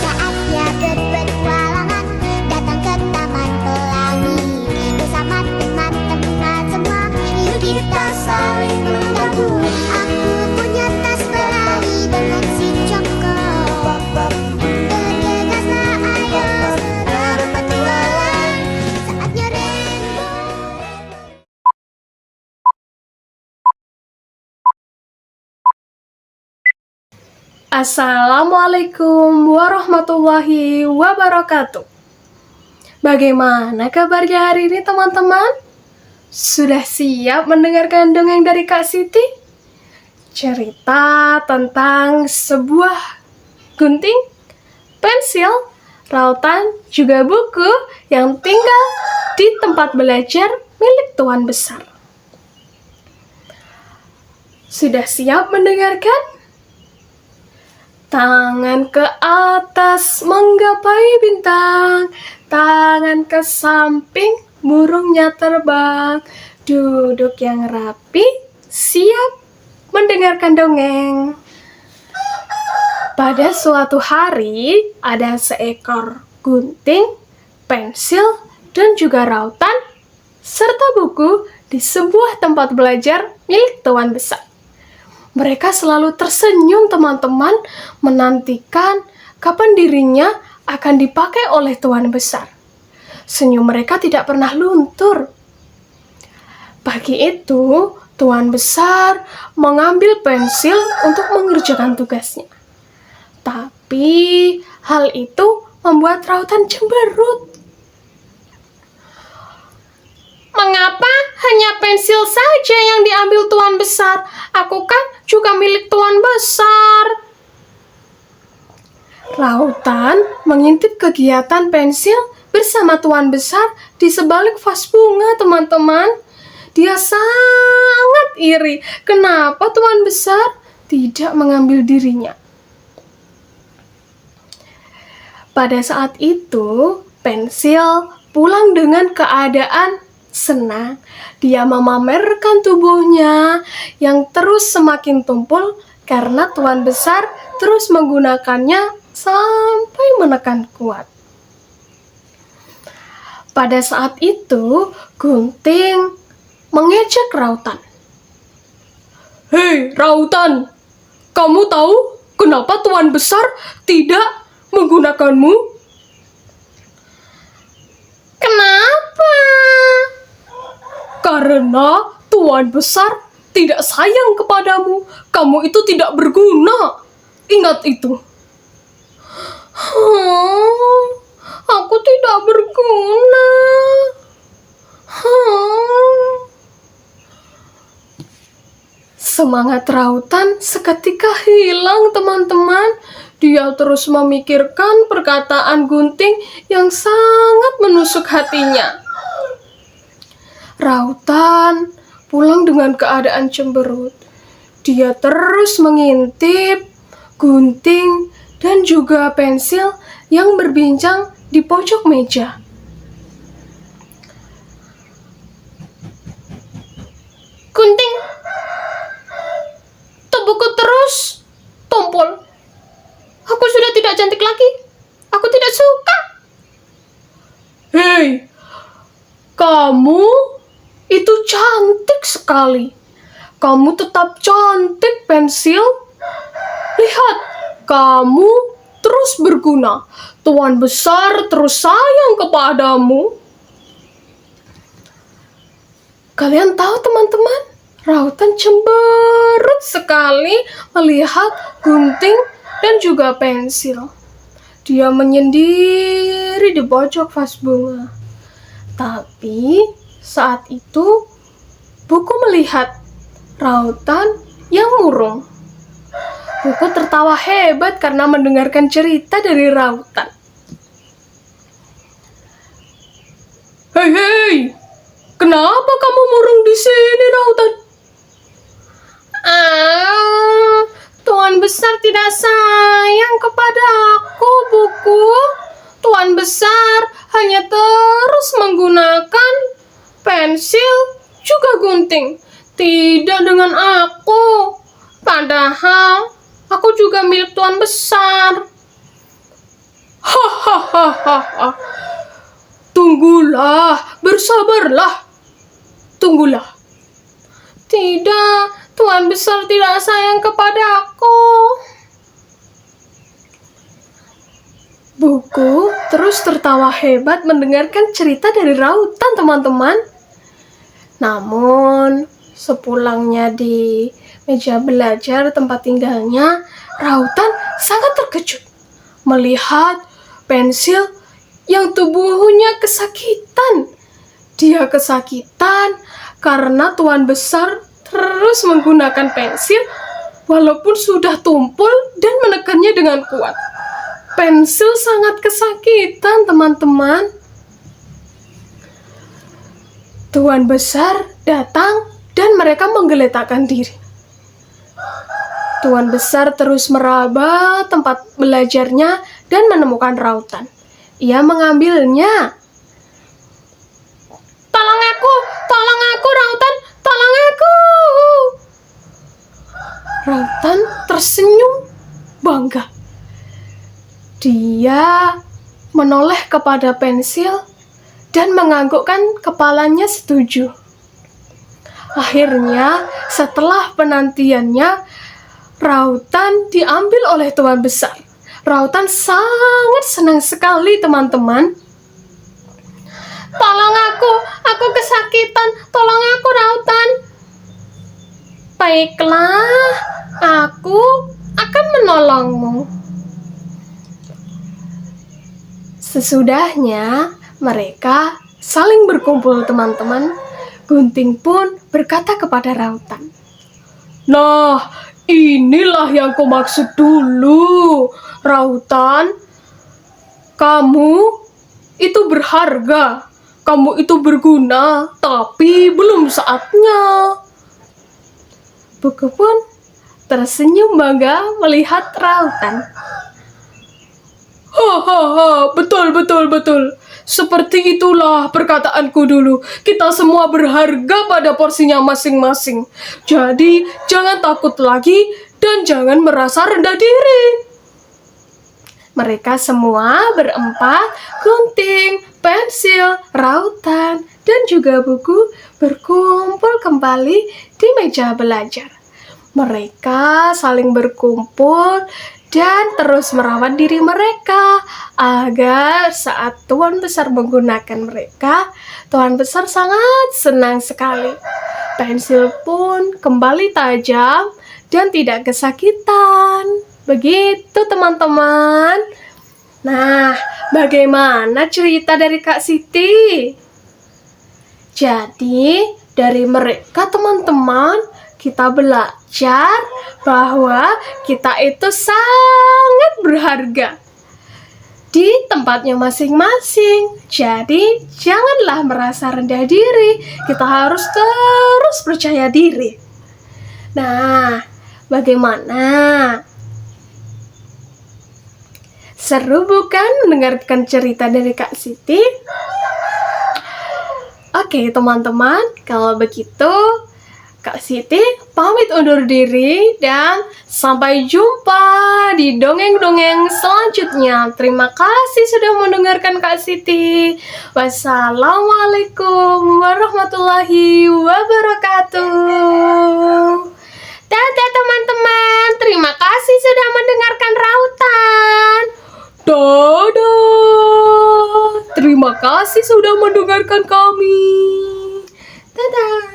Saatnya berpetualangan, datang ke Taman Pelangi. Bersama teman-teman semua, yuk kita saling membantu. Aku punya tas berlari dengan si Joko. Bergegaslah ayo berpetualang, saatnya rainbow. Assalamualaikum warahmatullahi wabarakatuh. Bagaimana kabarnya hari ini teman-teman? Sudah siap mendengarkan dongeng dari Kak Siti? Cerita tentang sebuah gunting, pensil, rautan, juga buku yang tinggal di tempat belajar milik Tuan Besar. Sudah siap mendengarkan? Tangan ke atas menggapai bintang, tangan ke samping burungnya terbang. Duduk yang rapi, siap mendengarkan dongeng. Pada suatu hari, ada seekor gunting, pensil, dan juga rautan, serta buku di sebuah tempat belajar milik Tuan Besar. Mereka selalu tersenyum teman-teman, menantikan kapan dirinya akan dipakai oleh Tuan Besar. Senyum mereka tidak pernah luntur. Pagi itu, Tuan Besar mengambil pensil untuk mengerjakan tugasnya. Tapi hal itu membuat rautan cemberut. Mengapa hanya pensil saja yang diambil Tuan Besar? Aku kan juga milik Tuan Besar. Rautan mengintip kegiatan pensil bersama Tuan Besar di sebalik vas bunga, teman-teman. Dia sangat iri. Kenapa Tuan Besar tidak mengambil dirinya? Pada saat itu, pensil pulang dengan keadaan senang. Dia memamerkan tubuhnya yang terus semakin tumpul karena Tuan Besar terus menggunakannya sampai menekan kuat. Pada saat itu, gunting mengejek rautan. Hei, rautan! Kamu tahu kenapa Tuan Besar tidak menggunakanmu? Kenapa? Karena Tuan Besar tidak sayang kepadamu. Kamu itu tidak berguna. Ingat itu. Aku tidak berguna. Semangat rautan seketika hilang, teman-teman. Dia terus memikirkan perkataan gunting yang sangat menusuk hatinya. Rautan pulang dengan keadaan cemberut. Dia terus mengintip gunting dan juga pensil yang berbincang di pojok meja. Gunting, tubuhku terus tumpul. Aku sudah tidak cantik lagi. Aku tidak suka. Hei, kamu itu cantik sekali. Kamu tetap cantik, pensil. Lihat, kamu terus berguna. Tuan Besar terus sayang kepadamu. Kalian tahu teman-teman, rautan cemberut sekali melihat gunting dan juga pensil. Dia menyendiri di pojok vas bunga. Tapi saat itu, buku melihat rautan yang murung. Buku tertawa hebat karena mendengarkan cerita dari rautan. Hei, kenapa kamu murung di sini, rautan? Tuan Besar tidak sayang kepada aku, buku. Tuan Besar hanya terus menggunakan pensil juga gunting, tidak dengan aku. Padahal aku juga Tuan Besar. Hahaha. Tunggulah, bersabarlah. Tunggulah. Tidak, Tuan Besar tidak sayang kepadaku. Buku terus tertawa hebat mendengarkan cerita dari Rautan, teman-teman. Namun, sepulangnya di meja belajar tempat tinggalnya, Rautan sangat terkejut melihat pensil yang tubuhnya kesakitan. Dia kesakitan karena Tuan Besar terus menggunakan pensil walaupun sudah tumpul dan menekannya dengan kuat. Pensil sangat kesakitan, teman-teman. Tuan Besar datang dan mereka menggeletakkan diri. Tuan Besar terus meraba tempat belajarnya dan menemukan Rautan. Ia mengambilnya. Tolong aku, Rautan, tolong aku. Rautan tersenyum bangga. Dia menoleh kepada pensil dan menganggukkan kepalanya setuju. Akhirnya, setelah penantiannya, Rautan diambil oleh Tuan Besar. Rautan sangat senang sekali, teman-teman. Tolong aku kesakitan. Tolong aku, Rautan. Baiklah, aku akan menolongmu. Sesudahnya mereka saling berkumpul, teman-teman. Gunting pun berkata kepada Rautan, "Nah, inilah yang kau maksud dulu, Rautan. Kamu itu berharga, kamu itu berguna, tapi belum saatnya." Buku pun tersenyum bangga melihat Rautan. Hahaha, betul. Seperti itulah perkataanku dulu. Kita semua berharga pada porsinya masing-masing. Jadi, jangan takut lagi dan jangan merasa rendah diri. Mereka semua berempat, gunting, pensil, Rautan, dan juga buku berkumpul kembali di meja belajar. Mereka saling berkumpul dan terus merawat diri mereka agar saat Tuan Besar menggunakan mereka, Tuan Besar sangat senang sekali. Pensil pun kembali tajam dan tidak kesakitan. Begitu, teman-teman. Nah, bagaimana cerita dari Kak Siti? Jadi, dari mereka, teman-teman, kita belajar bahwa kita itu sangat berharga di tempatnya masing-masing. Jadi, janganlah merasa rendah diri. Kita harus terus percaya diri. Nah, bagaimana? Seru bukan mendengarkan cerita dari Kak Siti? Oke, teman-teman, kalau begitu Kak Siti pamit undur diri dan sampai jumpa di dongeng-dongeng selanjutnya. Terima kasih sudah mendengarkan Kak Siti. Wassalamualaikum warahmatullahi wabarakatuh. Dadah, teman-teman. Terima kasih sudah mendengarkan Rautan. Dadah. Terima kasih sudah mendengarkan kami. Dadah.